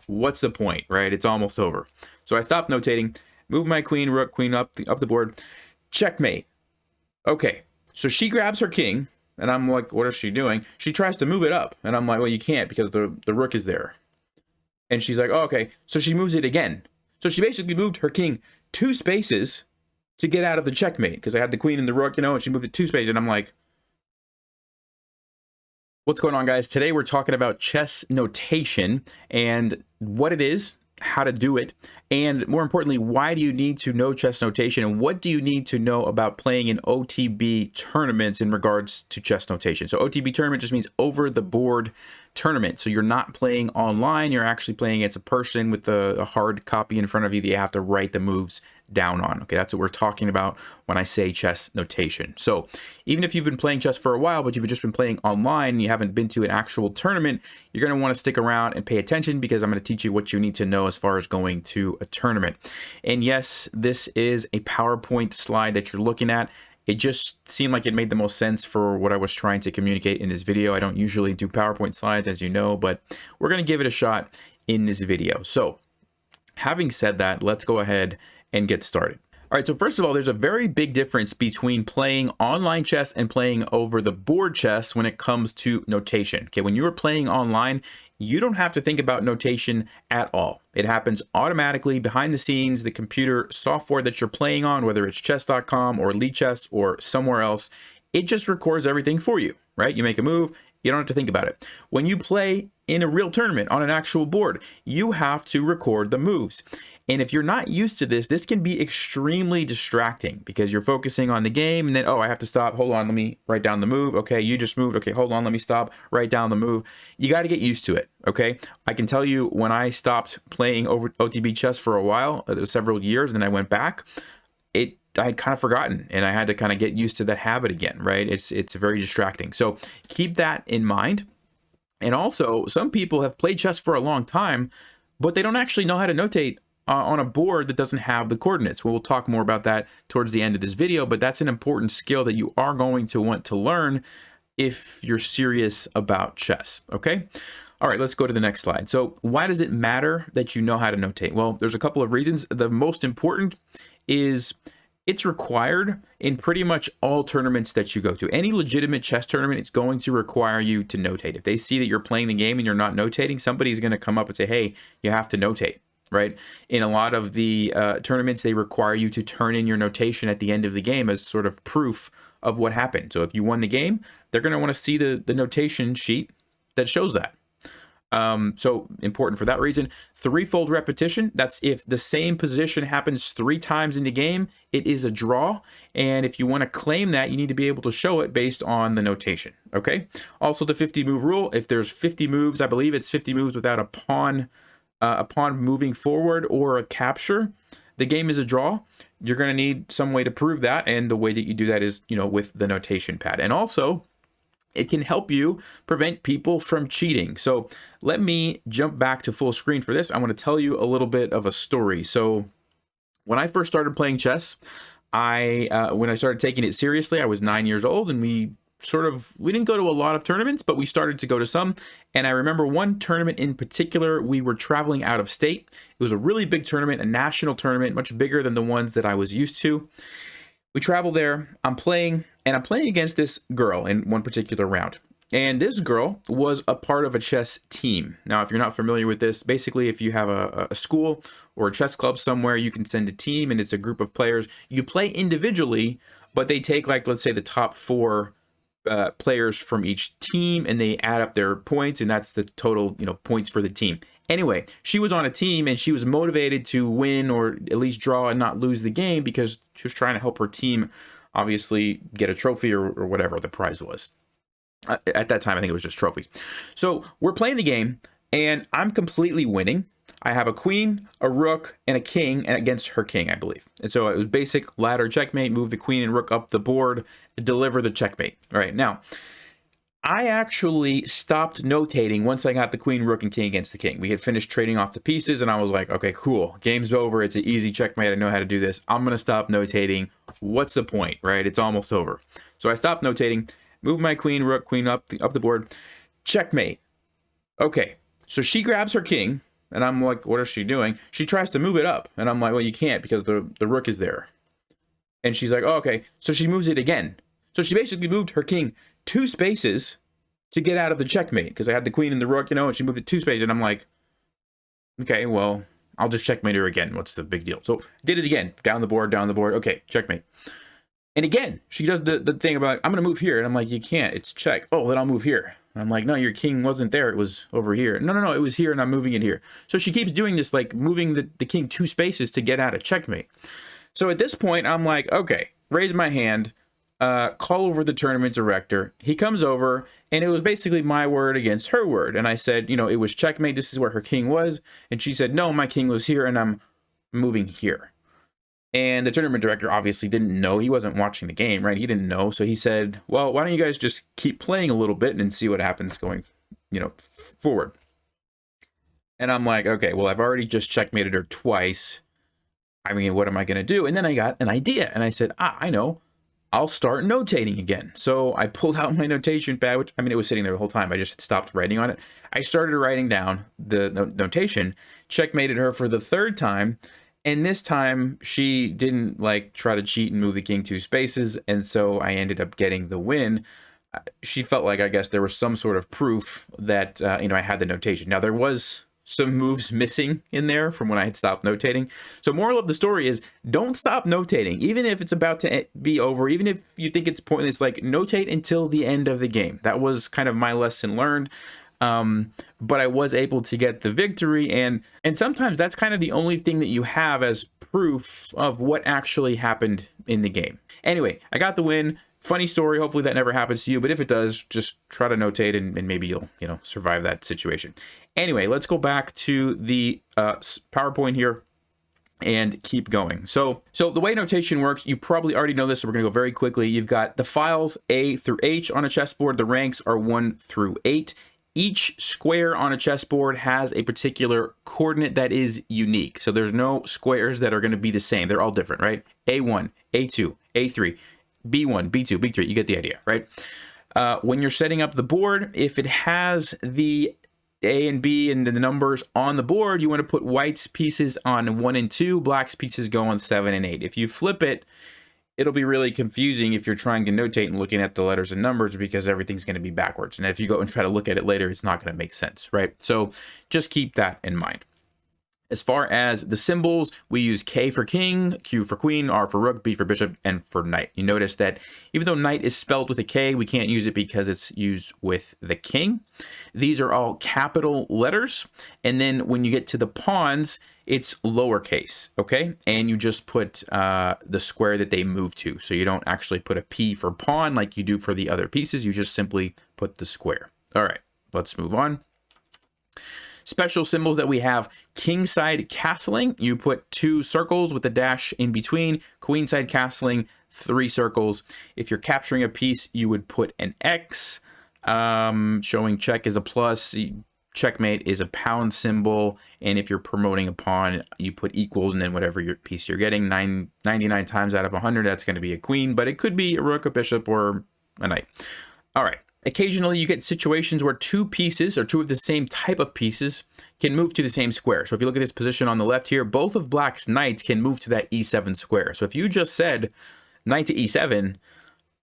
what's the point, right? It's almost over. So I stopped notating, moved my queen, rook, queen up the board, checkmate. Okay, so she grabs her king, and I'm like, what is she doing? She tries to move it up, and I'm like, well, you can't because the rook is there. And she's like, oh, okay, so she moves it again. So she basically moved her king 2 spaces to get out of the checkmate because I had the queen and the rook, you know, and she moved it 2 spaces, and I'm like, what's going on, guys? Today we're talking about chess notation and what it is, how to do it, and more importantly, why do you need to know chess notation, and what do you need to know about playing in OTB tournaments in regards to chess notation. So OTB tournament just means over the board tournament. So you're not playing online, you're actually playing against a person with a hard copy in front of you that you have to write the moves down on. Okay, that's what we're talking about when I say chess notation. So even if you've been playing chess for a while, but you've just been playing online and you haven't been to an actual tournament, you're going to want to stick around and pay attention because I'm going to teach you what you need to know as far as going to a tournament. And yes, this is a PowerPoint slide that you're looking at. It just seemed like it made the most sense for what I was trying to communicate in this video. I don't usually do PowerPoint slides, as you know, but we're going to give it a shot in this video. So having said that, let's go ahead and get started. All right, so first of all, there's a very big difference between playing online chess and playing over the board chess when it comes to notation. Okay, when you're playing online, you don't have to think about notation at all. It happens automatically behind the scenes. The computer software that you're playing on, whether it's chess.com or Lichess or somewhere else, it just records everything for you, right? You make a move, you don't have to think about it. When you play in a real tournament on an actual board, you have to record the moves. And if you're not used to this, this can be extremely distracting because you're focusing on the game and then, oh, I have to stop. Hold on, let me write down the move. Okay, you just moved. Okay, hold on, let me stop. Write down the move. You got to get used to it, okay? I can tell you when I stopped playing over OTB chess for a while, it was several years, and then I went back, I had kind of forgotten and I had to kind of get used to that habit again, right? It's very distracting. So keep that in mind. And also, some people have played chess for a long time, but they don't actually know how to notate on a board that doesn't have the coordinates. We'll talk more about that towards the end of this video, but that's an important skill that you are going to want to learn if you're serious about chess, okay? All right, let's go to the next slide. So why does it matter that you know how to notate? Well, there's a couple of reasons. The most important is it's required in pretty much all tournaments that you go to. Any legitimate chess tournament, it's going to require you to notate. If they see that you're playing the game and you're not notating, somebody's going to come up and say, hey, you have to notate. Right? In a lot of the tournaments, they require you to turn in your notation at the end of the game as sort of proof of what happened. So if you won the game, they're going to want to see the notation sheet that shows that. So important for that reason. Threefold repetition, that's if the same position happens 3 times in the game, it is a draw. And if you want to claim that, you need to be able to show it based on the notation. Okay. Also the 50 move rule, if there's 50 moves, I believe it's 50 moves without a pawn upon moving forward or a capture, the game is a draw. You're going to need some way to prove that, and the way that you do that is, you know, with the notation pad. And also, it can help you prevent people from cheating. So let me jump back to full screen for this. I want to tell you a little bit of a story. So when I first started playing chess, when I started taking it seriously, I was 9 years old, and we didn't go to a lot of tournaments, but we started to go to some. And I remember one tournament in particular, we were traveling out of state. It was a really big tournament, a national tournament, much bigger than the ones that I was used to. We travel there, I'm playing against this girl in one particular round. And this girl was a part of a chess team. Now, if you're not familiar with this, basically if you have a school or a chess club somewhere, you can send a team and it's a group of players. You play individually, but they take, like, let's say the top 4 players from each team and they add up their points, and that's the total, you know, points for the team. Anyway, she was on a team and she was motivated to win or at least draw and not lose the game because she was trying to help her team obviously get a trophy or whatever the prize was. At that time, I think it was just trophies. So we're playing the game and I'm completely winning. I have a queen, a rook, and a king against her king, I believe. And so it was basic ladder checkmate, move the queen and rook up the board, deliver the checkmate. All right, now, I actually stopped notating once I got the queen, rook, and king against the king. We had finished trading off the pieces, and I was like, okay, cool. Game's over. It's an easy checkmate. I know how to do this. I'm going to stop notating. What's the point, right? It's almost over. So I stopped notating, moved my queen, rook, queen up the board. Checkmate. Okay, so she grabs her king, And I'm like, what is she doing? She tries to move it up. And I'm like, well, you can't because the rook is there. And she's like, oh, okay. So she moves it again. So she basically moved her king 2 spaces to get out of the checkmate because I had the queen and the rook, and she moved it 2 spaces. And I'm like, okay, well, I'll just checkmate her again. What's the big deal? So did it again. Down the board. Okay, checkmate. And again, she does the thing about, I'm going to move here. And I'm like, you can't. It's check. Oh, then I'll move here. And I'm like, no, your king wasn't there. It was over here. No, it was here, and I'm moving it here. So she keeps doing this, like moving the king 2 spaces to get out of checkmate. So at this point, I'm like, okay, raise my hand, call over the tournament director. He comes over, and it was basically my word against her word. And I said, it was checkmate. This is where her king was. And she said, no, my king was here, and I'm moving here. And the tournament director obviously didn't know. He wasn't watching the game, right? He didn't know. So he said, well, why don't you guys just keep playing a little bit and see what happens going, forward. And I'm like, okay, well, I've already just checkmated her twice. I mean, what am I going to do? And then I got an idea. And I said, I know. I'll start notating again. So I pulled out my notation pad, which, it was sitting there the whole time. I just had stopped writing on it. I started writing down the notation, checkmated her for the 3rd time. And this time she didn't try to cheat and move the king 2 spaces. And so I ended up getting the win. She felt like, I guess there was some sort of proof that, I had the notation. Now there was some moves missing in there from when I had stopped notating. So moral of the story is don't stop notating, even if it's about to be over, even if you think it's pointless, notate until the end of the game. That was kind of my lesson learned. But I was able to get the victory, and sometimes that's kind of the only thing that you have as proof of what actually happened in the game. Anyway, I got the win. Funny story. Hopefully that never happens to you, but if it does, just try to notate and maybe you'll, survive that situation. Anyway, let's go back to the PowerPoint here and keep going. So the way notation works, you probably already know this, so we're going to go very quickly. You've got the files A through H on a chessboard. The ranks are 1 through 8. Each square on a chessboard has a particular coordinate that is unique. So there's no squares that are going to be the same. They're all different, right? A1, A2, A3, B1, B2, B3. You get the idea, right? When you're setting up the board, if it has the A and B and the numbers on the board, you want to put white's pieces on 1 and 2, black's pieces go on 7 and 8. If you flip it, it'll be really confusing if you're trying to notate and looking at the letters and numbers because everything's going to be backwards. And if you go and try to look at it later, it's not going to make sense, right? So just keep that in mind. As far as the symbols, we use K for king, Q for queen, R for rook, B for bishop, and for knight. You notice that even though knight is spelled with a K, we can't use it because it's used with the king. These are all capital letters. And then when you get to the pawns, it's lowercase, okay? And you just put the square that they move to. So you don't actually put a P for pawn like you do for the other pieces. You just simply put the square. All right, let's move on. Special symbols that we have: kingside castling, you put 2 circles with a dash in between. Queenside castling, 3 circles. If you're capturing a piece, you would put an X. Showing check is a plus. Checkmate is a pound symbol. And if you're promoting a pawn, you put equals and then whatever your piece you're getting. 99 times out of 100, that's going to be a queen, but it could be a rook, a bishop, or a knight. All right. Occasionally, you get situations where 2 pieces or 2 of the same type of pieces can move to the same square. So if you look at this position on the left here, both of black's knights can move to that E7 square. So if you just said knight to E7,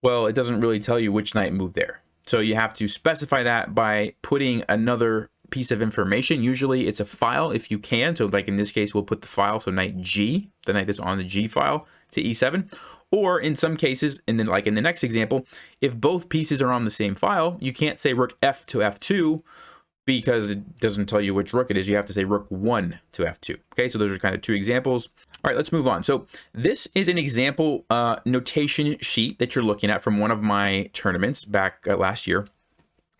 well, it doesn't really tell you which knight moved there. So you have to specify that by putting another piece of information. Usually it's a file if you can. So like in this case, we'll put the file. So knight G, the knight that's on the G file, to E7. Or in some cases, and then like in the next example, if both pieces are on the same file, you can't say rook F to F2 because it doesn't tell you which rook it is. You have to say rook 1 to F2. Okay, so those are kind of 2 examples. All right, let's move on. So this is an example notation sheet that you're looking at from one of my tournaments back last year.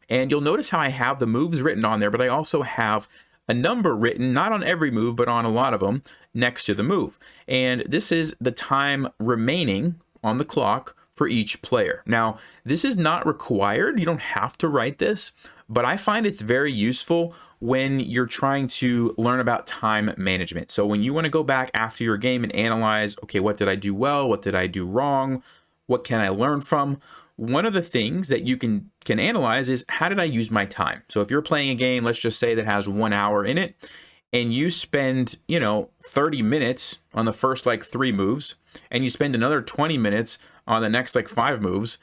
And you'll notice how I have the moves written on there, but I also have a number written, not on every move, but on a lot of them, next to the move. And this is the time remaining on the clock for each player. Now, this is not required. You don't have to write this, but I find it's very useful when you're trying to learn about time management. So when you want to go back after your game and analyze, okay, what did I do well? What did I do wrong? What can I learn from? One of the things that you can analyze is, how did I use my time? So if you're playing a game, let's just say that has 1 hour in it, and you spend, 30 minutes on the first like 3 moves, and you spend another 20 minutes on the next like 5 moves,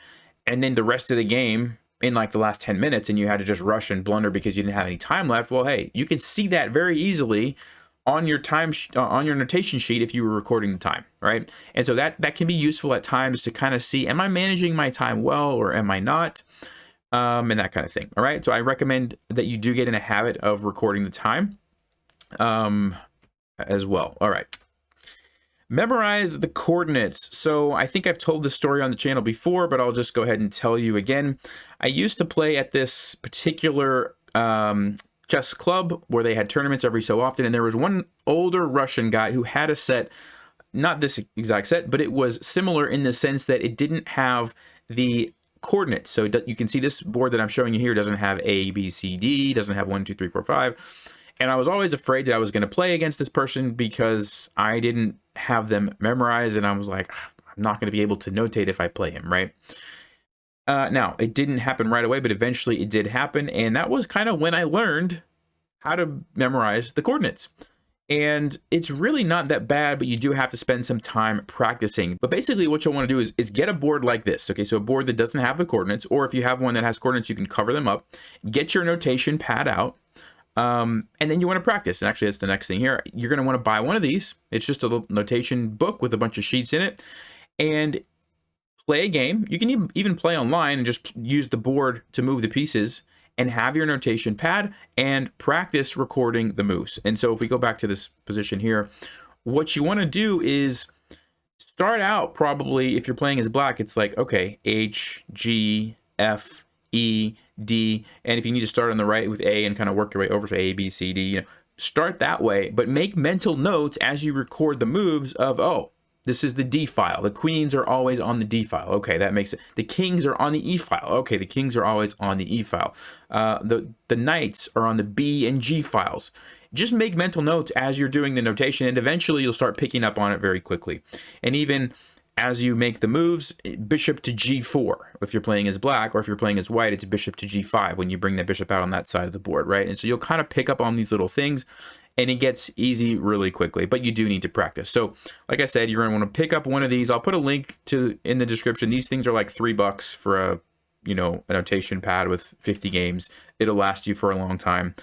and then the rest of the game in like the last 10 minutes, and you had to just rush and blunder because you didn't have any time left. Well, hey, you can see that very easily on your on your notation sheet if you were recording the time, right? And so that can be useful at times to kind of see, am I managing my time well or am I not? And that kind of thing. All right. So I recommend that you do get in a habit of recording the time as well. All right. Memorize the coordinates. So I think I've told this story on the channel before, but I'll just go ahead and tell you again. I used to play at this particular chess club where they had tournaments every so often, and there was one older Russian guy who had a set, not this exact set, but it was similar in the sense that it didn't have the coordinates. So you can see this board that I'm showing you here doesn't have A, B, C, D, doesn't have 1, 2, 3, 4, 5. And I was always afraid that I was going to play against this person because I didn't have them memorized, and I was like, I'm not going to be able to notate if I play him, right? Now, it didn't happen right away, but eventually it did happen, and that was kind of when I learned how to memorize the coordinates. And it's really not that bad, but you do have to spend some time practicing. But basically what you'll want to do is get a board like this. Okay, so a board that doesn't have the coordinates, or if you have one that has coordinates, you can cover them up. Get your notation pad out. And then you want to practice. And actually, that's the next thing here. You're going to want to buy one of these. It's just a little notation book with a bunch of sheets in it. And play a game. You can even play online and just use the board to move the pieces and have your notation pad and practice recording the moves. And so if we go back to this position here, what you want to do is start out probably, if you're playing as black, it's like, okay, H, G, F, E, D, and if you need to start on the right with A and kind of work your way over to A, B, C, D, start that way, but make mental notes as you record the moves of, oh, this is the D file. The queens are always on the D file. Okay, that makes it. The kings are on the E file. Okay, the kings are always on the E file. The knights are on the B and G files. Just make mental notes as you're doing the notation, and eventually you'll start picking up on it very quickly. And even as you make the moves, bishop to G4 if you're playing as black, or if you're playing as white, it's bishop to G5 when you bring the bishop out on that side of the board, right? And so you'll kind of pick up on these little things, and it gets easy really quickly, but you do need to practice. So like I said, you're going to want to pick up one of these. I'll put a link to in the description. These things are like $3 for a notation pad with 50 games. It'll last you for a long time,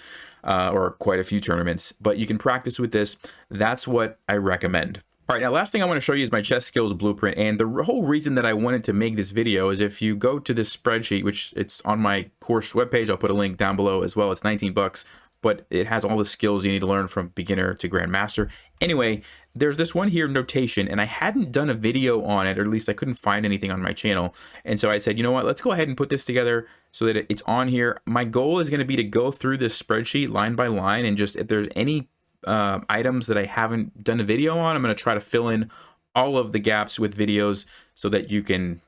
or quite a few tournaments, but you can practice with this. That's what I recommend. All right, now last thing I want to show you is my chess skills blueprint, and the whole reason that I wanted to make this video is if you go to this spreadsheet, which it's on my course webpage, I'll put a link down below as well. It's 19 bucks, but it has all the skills you need to learn from beginner to grandmaster. Anyway, there's this one here, notation, and I hadn't done a video on it, or at least I couldn't find anything on my channel. And so I said, you know what, let's go ahead and put this together so that it's on here. My goal is going to be to go through this spreadsheet line by line, and just if there's any items that I haven't done a video on, I'm going to try to fill in all of the gaps with videos so that you can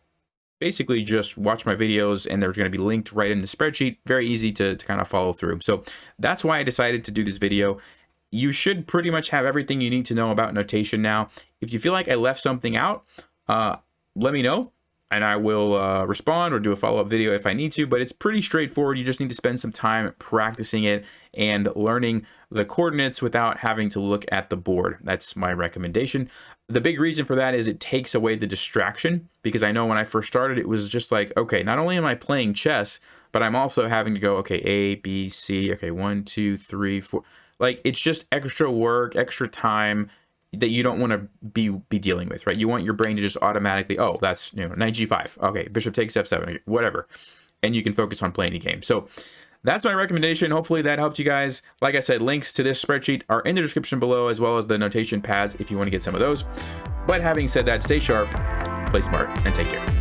basically just watch my videos, and they're going to be linked right in the spreadsheet. Very easy to kind of follow through. So that's why I decided to do this video. You should pretty much have everything you need to know about notation now. If you feel like I left something out, let me know, and I will respond or do a follow-up video if I need to, but it's pretty straightforward. You just need to spend some time practicing it and learning the coordinates without having to look at the board. That's my recommendation. The big reason for that is it takes away the distraction, because I know when I first started, it was just like, okay, not only am I playing chess, but I'm also having to go, okay, A, B, C, okay, 1, 2, 3, 4. Like, it's just extra work, extra time that you don't want to be dealing with, right? You want your brain to just automatically, oh, that's, knight G5. Okay, bishop takes F7, whatever. And you can focus on playing the game. So that's my recommendation. Hopefully that helped you guys. Like I said, links to this spreadsheet are in the description below, as well as the notation pads if you want to get some of those. But having said that, stay sharp, play smart, and take care.